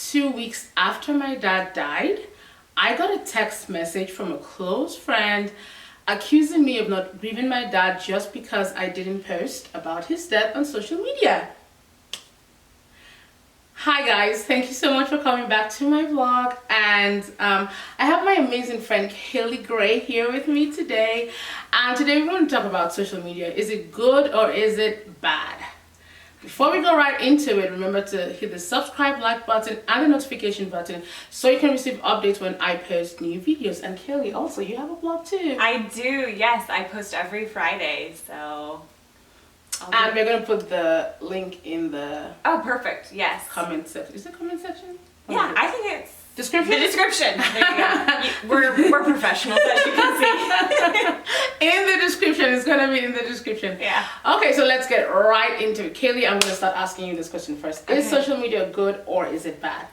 2 weeks after my dad died, I got a text message from a close friend accusing me of not grieving my dad just because I didn't post about his death on social media. Hi guys, thank you so much for coming back to my vlog, and I have my amazing friend Kaley Gray here with me today, and today we're going to talk about social media. Is it good or is it bad? Before we go right into it, remember to hit the subscribe, like button and the notification button so you can receive updates when I post new videos. And Kaley, also you have a blog too. I do, yes. I post every Friday, so... And we're going to put the link in the... Oh, perfect, yes. Comment section. Is it comment section? Yeah, I think it's... Description? The description. There you go. We're professionals, as you can see. In the description. It's going to be in the description. Yeah. Okay, so let's get right into it. Kaley, I'm going to start asking you this question first. Is social media good or is it bad?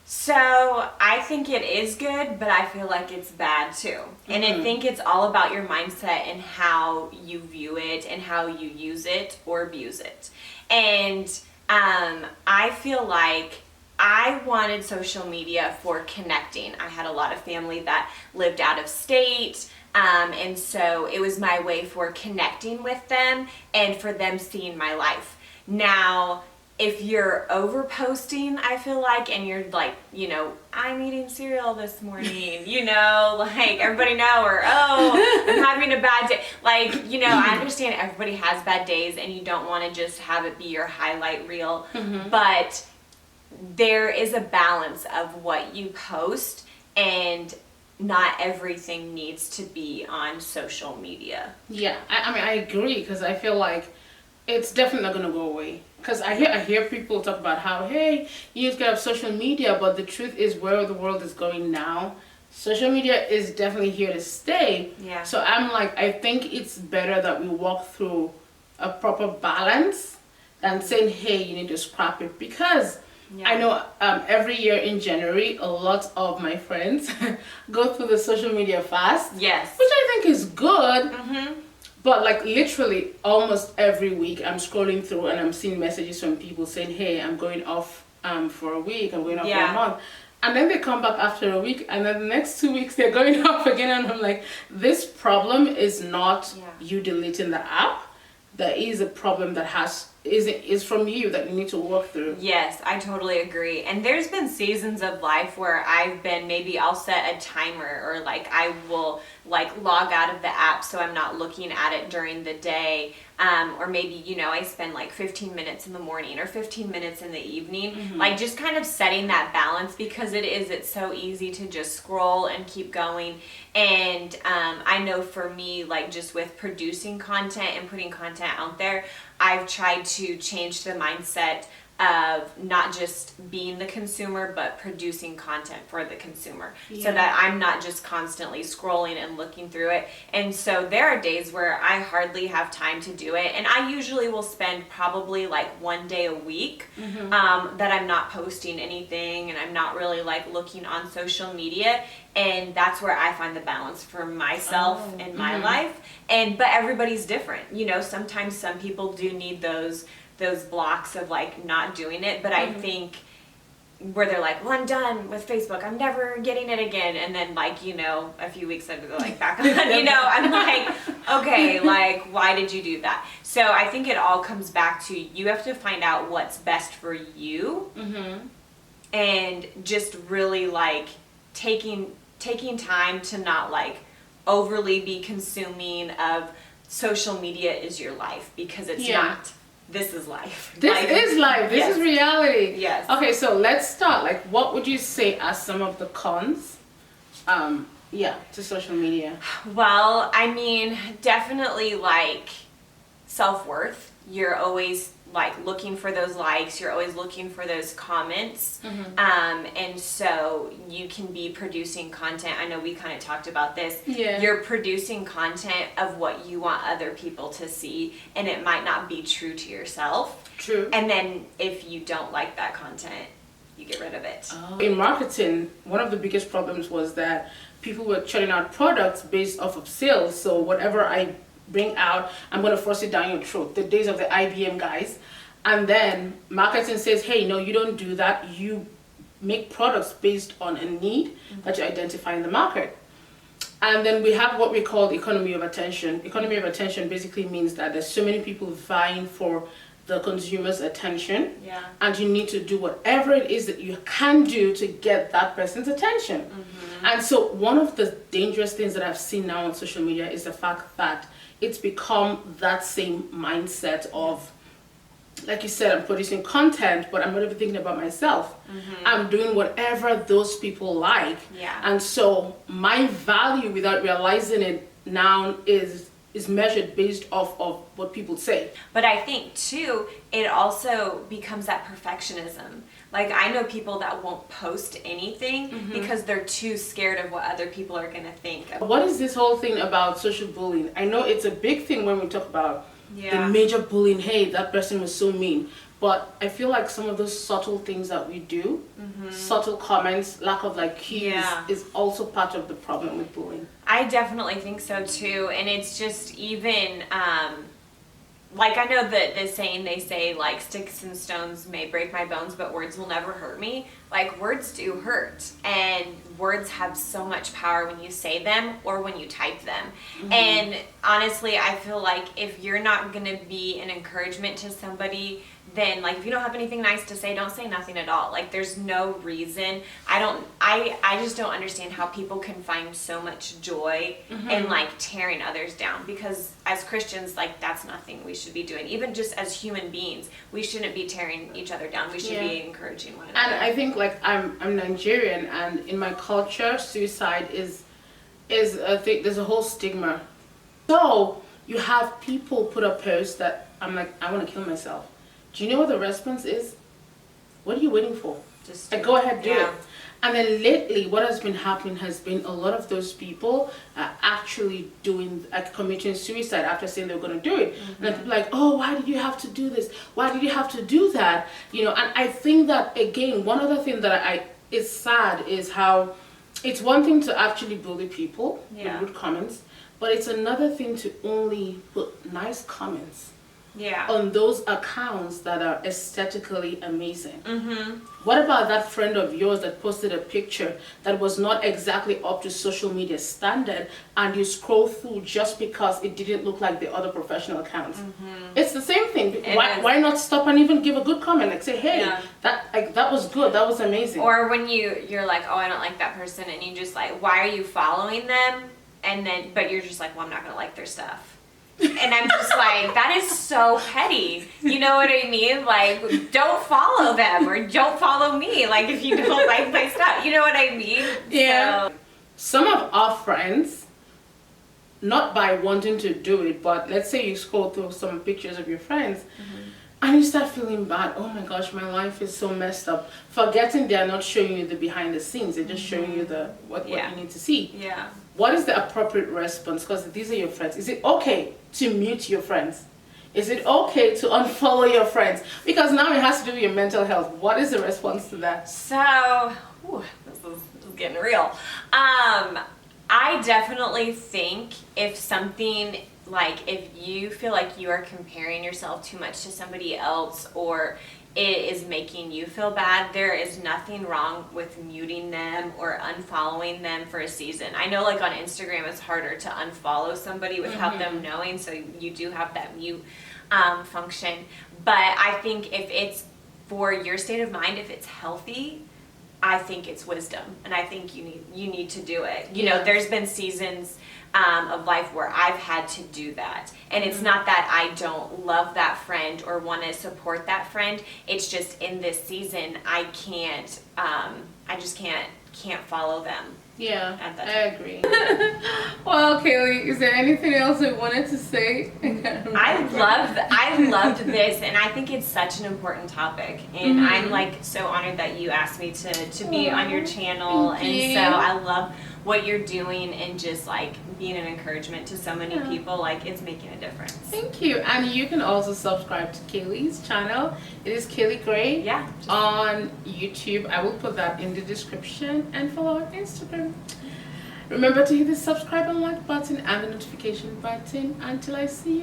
So, I think it is good, but I feel like it's bad too. And I think it's all about your mindset and how you view it and how you use it or abuse it. And I feel like I wanted social media for connecting. I had a lot of family that lived out of state, and so it was my way for connecting with them and for them seeing my life. Now, if you're over posting, I feel like, and you're like, you know, I'm eating cereal this morning, you know, like everybody know, or oh, I'm having a bad day. Like, you know, I understand everybody has bad days and you don't want to just have it be your highlight reel, but there is a balance of what you post, and not everything needs to be on social media. Yeah, I mean, I agree, because I feel like it's definitely not going to go away. Because I hear people talk about how, hey, you just have social media, but the truth is where the world is going now. Social media is definitely here to stay. Yeah. So I'm like, I think it's better that we walk through a proper balance than saying, hey, you need to scrap it. Because I know every year in January, a lot of my friends go through the social media fast. Yes. Which I think is good. But like literally almost every week I'm scrolling through and I'm seeing messages from people saying, hey, I'm going off for a week, I'm going off for a month. And then they come back after a week, and then the next 2 weeks they're going off again, and I'm like, this problem is not you deleting the app. There is a problem that is from you that you need to work through. Yes, I totally agree. And there's been seasons of life where I've been, maybe I'll set a timer, or like I will like log out of the app so I'm not looking at it during the day. Or maybe, you know, I spend like 15 minutes in the morning or 15 minutes in the evening, like just kind of setting that balance, because it's so easy to just scroll and keep going. And I know for me, like just with producing content and putting content out there, I've tried to change the mindset of not just being the consumer, but producing content for the consumer, so that I'm not just constantly scrolling and looking through it. And so there are days where I hardly have time to do it, and I usually will spend probably like one day a week that I'm not posting anything and I'm not really like looking on social media. And that's where I find the balance for myself in my life. But everybody's different, you know. Sometimes some people do need those blocks of like not doing it, but I think where they're like, well, I'm done with Facebook, I'm never getting it again, and then like, you know, a few weeks later they're like back on, you know, I'm like, okay, like why did you do that? So I think it all comes back to, you have to find out what's best for you, and just really like taking time to not like overly be consuming of social media is your life, because it's not. This is life. This is life. This is reality. Yes. Okay, so let's start. Like, what would you say are some of the cons, to social media? Well, I mean, definitely like self-worth. You're always like looking for those likes, you're always looking for those comments, and so you can be producing content. I know we kind of talked about this. You're producing content of what you want other people to see, and it might not be true to yourself. True. And then if you don't like that content, you get rid of it. In marketing, one of the biggest problems was that people were churning out products based off of sales. So whatever I bring out, I'm going to force it down your throat. The days of the IBM guys. And then marketing says, hey, no, you don't do that. You make products based on a need that you identify in the market. And then we have what we call the economy of attention. Economy of attention basically means that there's so many people vying for the consumer's attention, and you need to do whatever it is that you can do to get that person's attention. And so one of the dangerous things that I've seen now on social media is the fact that it's become that same mindset of, like you said, I'm producing content, but I'm not even thinking about myself. I'm doing whatever those people like. And so my value, without realizing it now, is measured based off of what people say. But I think too, it also becomes that perfectionism. Like, I know people that won't post anything because they're too scared of what other people are going to think. What is this whole thing about social bullying? I know it's a big thing when we talk about the major bullying. Hey, that person was so mean. But I feel like some of those subtle things that we do, subtle comments, lack of like cues, is also part of the problem with bullying. I definitely think so too. And it's just even, like, I know that the saying, they say, like, sticks and stones may break my bones, but words will never hurt me. Like, words do hurt. And words have so much power when you say them or when you type them. And honestly, I feel like if you're not going to be an encouragement to somebody, then, like, if you don't have anything nice to say, don't say nothing at all. Like, there's no reason. I just don't understand how people can find so much joy in, like, tearing others down, because as Christians, like, that's nothing we should be doing. Even just as human beings, we shouldn't be tearing each other down. We should be encouraging one another. And I think, like, I'm Nigerian, and in my culture, suicide is a thing. There's a whole stigma. So you have people put up posts that I'm like, I want to kill myself. Do you know what the response is? What are you waiting for? Just go ahead, do it. And then lately, what has been happening has been a lot of those people are actually committing suicide after saying they were going to do it. And then people are like, oh, why did you have to do this? Why did you have to do that? You know, and I think that, again, one other thing that is sad is how it's one thing to actually bully people with good comments, but it's another thing to only put nice comments on those accounts that are aesthetically amazing. What about that friend of yours that posted a picture that was not exactly up to social media standard, and you scroll through just because it didn't look like the other professional accounts? It's the same thing. Why not stop and even give a good comment? Like, say, hey, that was good, that was amazing. Or when you're like, oh, I don't like that person, and you just like, why are you following them? And then, but you're just like, well, I'm not gonna like their stuff. And I'm just like, that is so petty. You know what I mean? Like, don't follow them, or don't follow me. Like, if you don't like my stuff, you know what I mean? Yeah. So, some of our friends, not by wanting to do it, but let's say you scroll through some pictures of your friends, and you start feeling bad. Oh my gosh, my life is so messed up. Forgetting they're not showing you the behind the scenes. They're just showing you what you need to see. What is the appropriate response? Because these are your friends. Is it okay to mute your friends? Is it okay to unfollow your friends? Because now it has to do with your mental health. What is the response to that? So, this is getting real. I definitely think if something, like, if you feel like you are comparing yourself too much to somebody else, or it is making you feel bad, there is nothing wrong with muting them or unfollowing them for a season. I know, like, on Instagram it's harder to unfollow somebody without them knowing, so you do have that mute function. But I think if it's for your state of mind, if it's healthy, I think it's wisdom, and I think you need to do it. You know, there's been seasons of life where I've had to do that, and it's not that I don't love that friend or want to support that friend. It's just in this season I can't. I just can't follow them. Yeah, I agree. Well, Kaley, is there anything else you wanted to say? I loved this, and I think it's such an important topic, and I'm like so honored that you asked me to be on your channel. And so I love what you're doing, and just like being an encouragement to so many people. Like, it's making a difference. Thank you. And you can also subscribe to Kaley's channel. It is Kaley Gray on YouTube. I will put that in the description, and follow on Instagram. Remember to hit the subscribe and like button and the notification button. Until I see you next